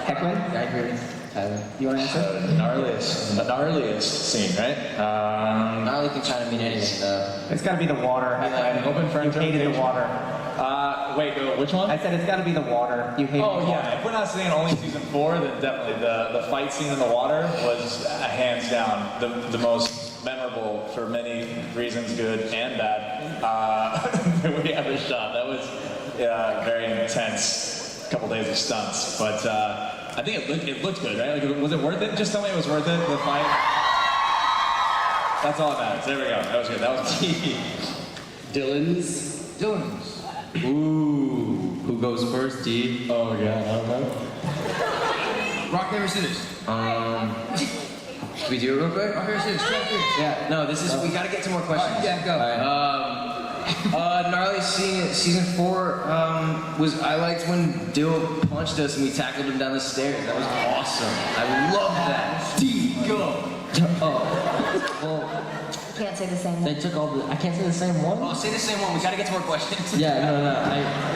Heckman? I agree with Tyler. You want to answer? The gnarliest scene, right? Gnarly can kind of mean anything though. It's got to be the water. Heckman. Open for You hated the interpretation. water. Wait, which one? I said it's got to be the water. You hated the water. Yeah, if we're not seeing only season 4, then definitely the fight scene in the water was hands down the most memorable for many reasons, good and bad, that we ever shot. That was very intense, couple days of stunts, but I think it looked good, right? Like, was it worth it? Just tell me it was worth it, the fight. That's all that matters. There we go. That was good. That was Dylan's. Ooh, who goes first? D. Oh yeah, I don't know. Rock, paper, scissors. Can we do it real quick? Rock, paper, scissors. Yeah. No, this is. We gotta get to more questions. Yeah, go. All right. Gnarly season 4 was I liked when Dill punched us and we tackled him down the stairs. That was awesome. I love that. D, go. Well, Can't say the same they thing. took all the. I can't say the same one. Oh, say the same one. We gotta get to more questions. Yeah, no.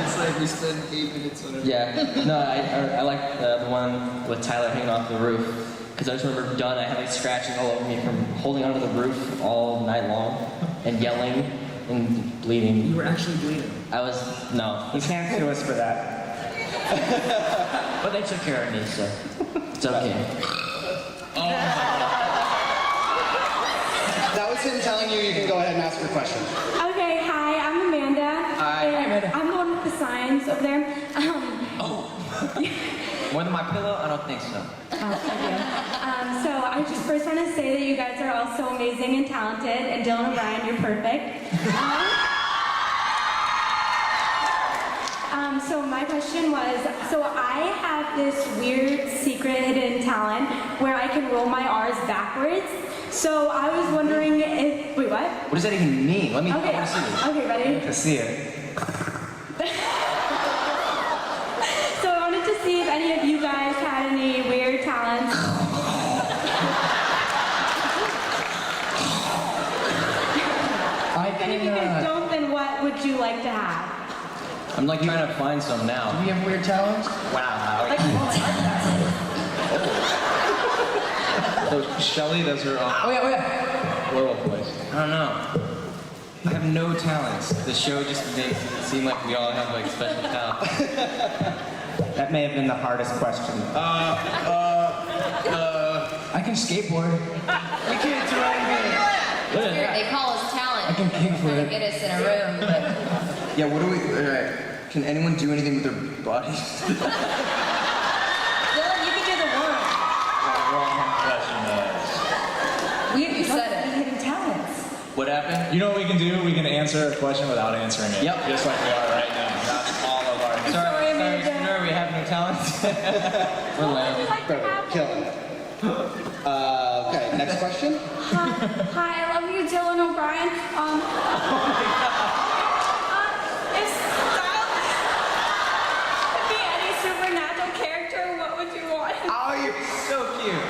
It's like we spent 8 minutes on it. I like the one with Tyler hanging off the roof. Because I just remember done, I had like scratches all over me from holding onto the roof all night long and yelling and bleeding. You were actually bleeding. I was, no. You can't sue us for that. But they took care of me, so it's okay. That was him telling you can go ahead and ask your question. Okay, hi, I'm Amanda. Hi, Amanda. I'm the one with the signs over there. More than my pillow? I don't think so. Thank you. So I just first want to say that you guys are all so amazing and talented, and Dylan and Brian, you're perfect. So my question was, so I have this weird secret hidden talent where I can roll my R's backwards. So I was wondering if, wait, what? What does that even mean? Let me Okay, I wanna see this. okay, ready? To see it. So I wanted to see if any of you guys had any weird talents. If any of you guys don't, then what would you like to have? I'm like trying to find some now. Do you have weird talents? Wow. Like, So Shelly does her own Oh yeah. werewolf voice. I don't know. I have no talents. The show just makes it seem like we all have like special talents. That may have been the hardest question. I can skateboard. We can't do anything. It's weird. They call us talent. I can kick for Trying to it. get us in a room, but Yeah, what do we? Alright. Can anyone do anything with their bodies? Dylan, you can do the worm. Wrong question. You said it. hidden talents. What happened? You know what we can do? We can answer a question without answering it. Yep. Just like we are right now. That's all of our. Sorry, Amanda. Spooner, we have no talents. We're lame. Like to have Killing it. Okay, next question. Hi, I love you, Dylan O'Brien. If style could be any supernatural character, what would you want? Oh, you're so cute.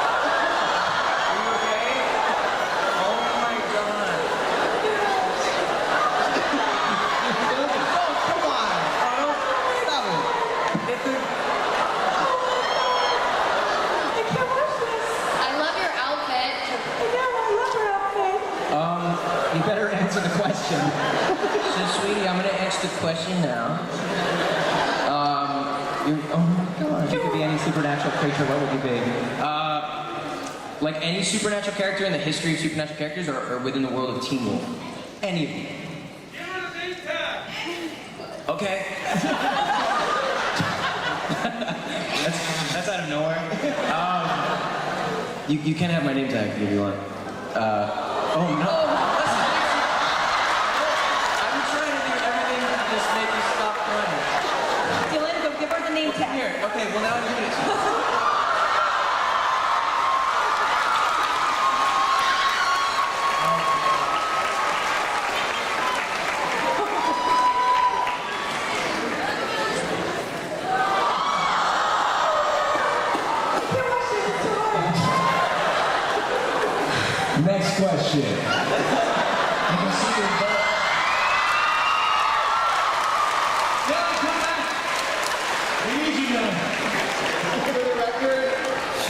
Are you okay? Oh my god. Oh, come on. Oh, stop it. I can't watch this. I love your outfit. I know, I love her outfit. You better answer the question. So, sweetie, I'm gonna answer the question now. Oh my god. If you could be any supernatural creature, what would you be? Like any supernatural character in the history of supernatural characters or within the world of Teen Wolf? Any of them. Okay. that's out of nowhere. You can have my name tag if you want. Oh no. I'm trying to do everything to just make you stop crying. Dylan, go give her the name tag. Here, okay, well now I'm giving it to you. Next question. You can see your butt.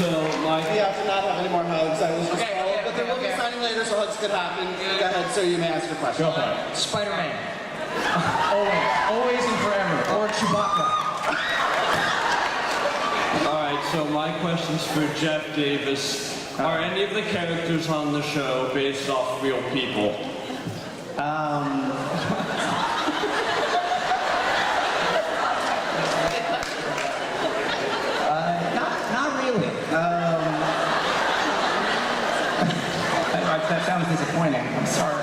So my We have to not have any more hugs. I was just Okay, told, okay, but there will be okay. signing later, so hugs could happen. Go ahead, sir. You may ask your question. Go for it. Spider-Man. Always and forever. Or Chewbacca. All right. So my question's for Jeff Davis. Are any of the characters on the show based off real people? Not really. That sounds disappointing. I'm sorry.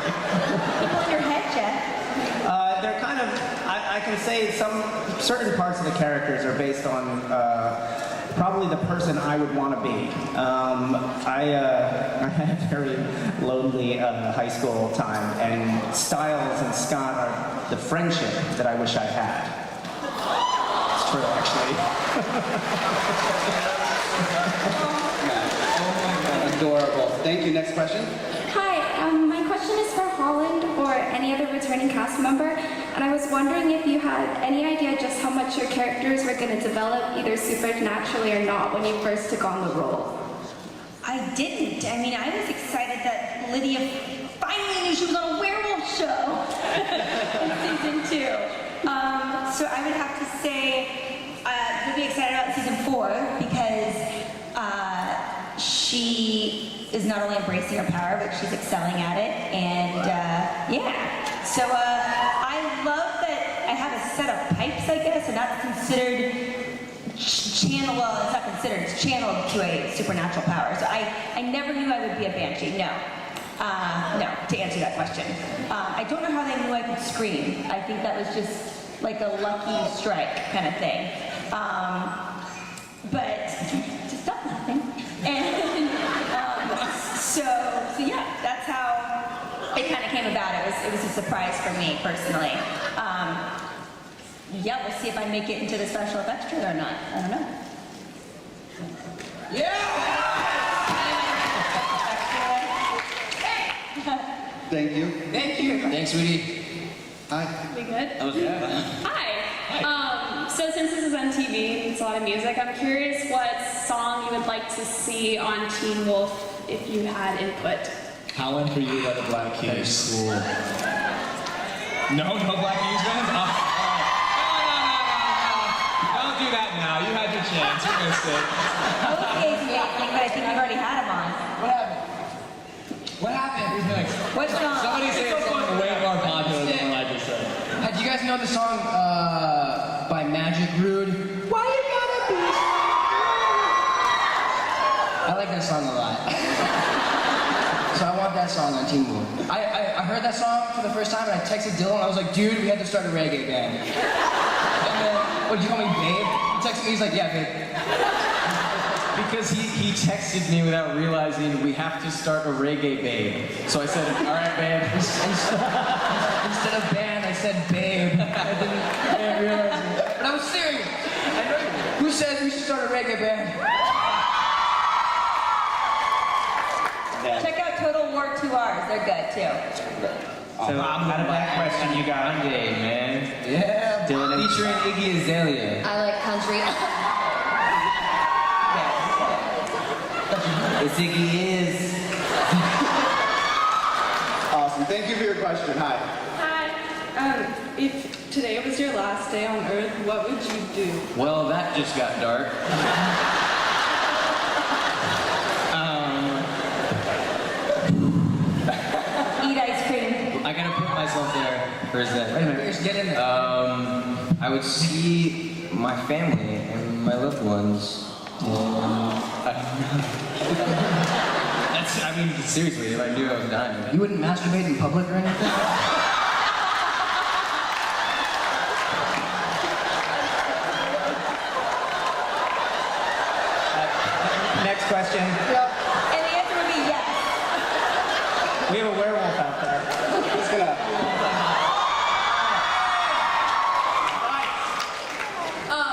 People in your head, Jeff. They're kind of, I can say some certain parts of the characters are based on probably the person I would want to be. I had a very lonely high school time, and Styles and Scott are the friendship that I wish I had. It's true, actually. Adorable. Thank you. Next question. Hi, my question is for Holland or any other returning cast member, and I was wondering if you had any idea just how much your characters were going to develop, either supernaturally or not, when you first took on the role. I didn't. I mean, I was excited that Lydia finally knew she was on a werewolf show in season 2. So I would have to say, really excited about season 4 because she is not only embracing her power, but she's excelling at it. And yeah, so I love that I have a set of pipes, I guess, and that's considered channel. Well, it's not considered. It's channeled to a supernatural power. So I never knew I would be a banshee. No. No, to answer that question. I don't know how they knew I could scream. I think that was just like a lucky strike kind of thing. But just stop laughing. And so yeah, that's how it kind of came about. It was a surprise for me personally. Yeah, we'll see if I make it into the special effects trailer or not. I don't know. Thank you. Thank you. Thanks, sweetie. Hi. We good? That was good. Hi. So since this is on TV, it's a lot of music, I'm curious what song you would like to see on Teen Wolf if you had input. Howlin' for You by the Black Keys. Cool. No Black Keys fans? No. Don't do that now. You had your chance. You missed it. Okay, but I think you've already had him on. What happened? What happened? Who's next? What song? Somebody say a song way more popular than what I just said. Do you guys know the song by Magic Rude? Why you gotta be so I like that song a lot. So I want that song on Teen Wolf. I heard that song for the first time and I texted Dylan. I was like, dude, we had to start a reggae band. And then, what, did you call me babe? He texted me, he's like, yeah, babe. Because he texted me without realizing we have to start a reggae babe. So I said, all right, babe. Instead of band, I said babe. I didn't realize it. But I was serious. I know you. Who says we should start a reggae band? Check out Total War 2Rs. They're good too. So out of that question, you got Monday, man. Yeah. Dylan Featuring Iggy Azalea. I like country. It's Iggy is. Awesome. Thank you for your question. Hi. Hi. If today was your last day on Earth, what would you do? Well, that just got dark. Eat ice cream. I gotta put myself there for a second. Wait a minute. Just get in there. I would see my family and my loved ones. That's, I mean, seriously, if I knew I was dying. You wouldn't masturbate in public or anything? Next question. And the answer would be yes. We have a werewolf out there. Who's gonna?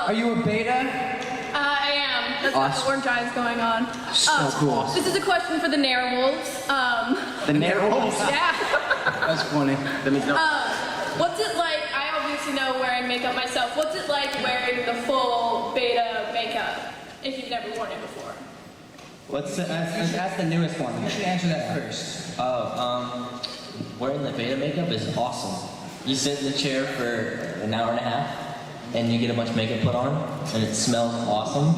Are you a beta? I am. That's Awesome. what Orange Eyes going on. So cool. This is a question for the Narewolves. The werewolf. Yeah. That's funny. That means no. What's it like? I obviously know wearing makeup myself. What's it like wearing the full beta makeup if you've never worn it before? Let's ask the newest one. You should answer that first. Wearing the Veda makeup is awesome. You sit in the chair for an hour and a half, and you get a bunch of makeup put on, and it smells awesome.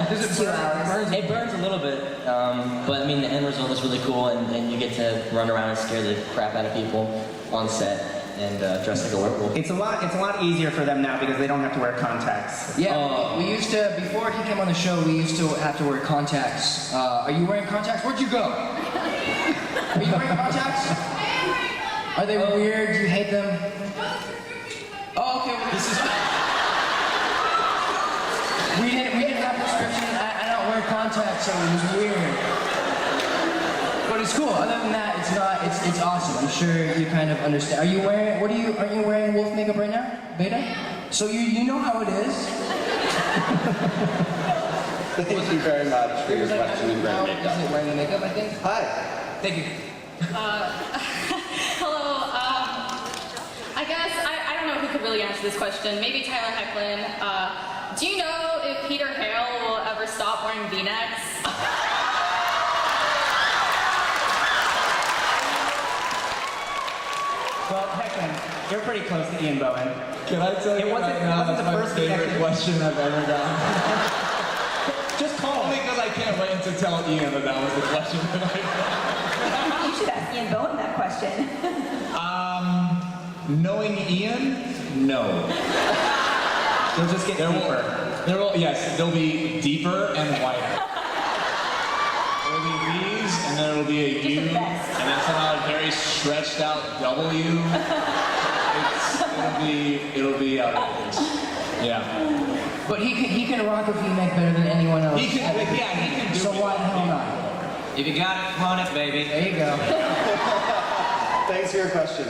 Does it 2 hours? It burns a little bit, but I mean the end result is really cool, and you get to run around and scare the crap out of people on set and dress like a werewolf. It's a lot easier for them now because they don't have to wear contacts. Yeah, we used to, before he came on the show, we used to have to wear contacts. Are you wearing contacts? Where'd you go? Are you wearing contacts? Are they weird? Do you hate them? Oh, okay. Well, this is. We didn't have prescriptions. I don't wear contacts, so it was weird. But it's cool. Other than that, it's not. It's awesome. I'm sure you kind of understand. Are you wearing? Aren't you wearing wolf makeup right now, Beta? So you know how it is. Thank you very much for your question and great makeup. Is it wearing the makeup? I think. Hi. Thank you. Hello. I guess I don't know who could really answer this question. Maybe Tyler Hecklin. Do you know if Peter Hale will ever stop wearing V-necks? Well, Hecklin, you're pretty close to Ian Bowen. Can I tell you It wasn't- right now, it wasn't that's the my first favorite reaction. question I've ever gotten. Just call Only him. because I can't wait to tell Ian that was the question that I You should ask Ian Bowen that question. Knowing Ian, no. You'll just get deeper. Yes, they'll be deeper and wider. There'll be these, and then it'll be a U, the best. and then somehow a very stretched out W. It'll be outrageous. Yeah. But he can rock a V-neck better than anyone else. He can do So it. why the hell not? If you got it, flaunt it, baby. There you go. Thanks for your question.